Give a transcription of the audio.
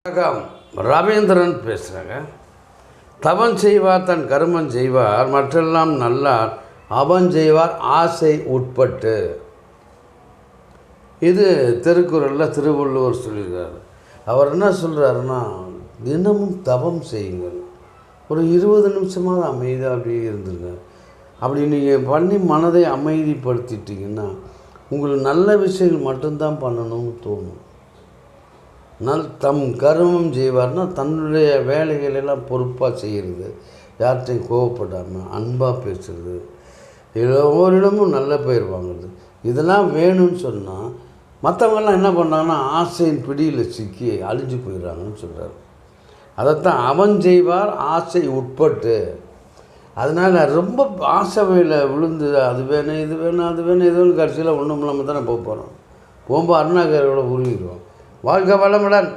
வணக்கம், ரவீந்திரன் பேசுகிறேங்க. தவன் செய்வார் தன் கருமம் செய்வார், மற்றெல்லாம் நல்லார் அவன் செய்வார் ஆசை உட்பட்டு. இது திருக்குறளில் திருவள்ளுவர் சொல்லியிருக்காரு. அவர் என்ன சொல்கிறாருன்னா, தினமும் தவம் செய்யுங்கள், ஒரு 20 நிமிஷமாவது அமைதியாக அப்படியே இருந்துருங்க. அப்படி நீங்கள் பண்ணி மனதை அமைதிப்படுத்திட்டிங்கன்னா உங்களுக்கு நல்ல விஷயங்கள் மட்டும்தான் பண்ணணும்னு தோணும். தம் கருமம் செய்வார்னா தன்னுடைய வேலைகளெல்லாம் பொறுப்பாக செய்கிறது, யார்கிட்டையும் கோவப்படாமல் அன்பாக பேசுகிறது, ஒவ்வொருடமும் நல்ல பெயர் வாங்குறது, இதெல்லாம் வேணும்னு சொன்னால் மற்றவங்கெல்லாம் என்ன பண்ணாங்கன்னா ஆசையின் பிடியில் சிக்கி அழிஞ்சு போயிடுறாங்கன்னு சொல்கிறார். அதைத்தான் அவன் செய்வார் ஆசை உட்பட்டு. அதனால் ரொம்ப ஆசையில் விழுந்து அது வேணும் இது வேணும் அது வேணும் இது வேணும், கடைசியில் ஒன்றும் இல்லாமல் தானே போக போகிறோம். போகும்போது அருணாகரோட உருவிடுவோம். வாழ்க வளமுடன்.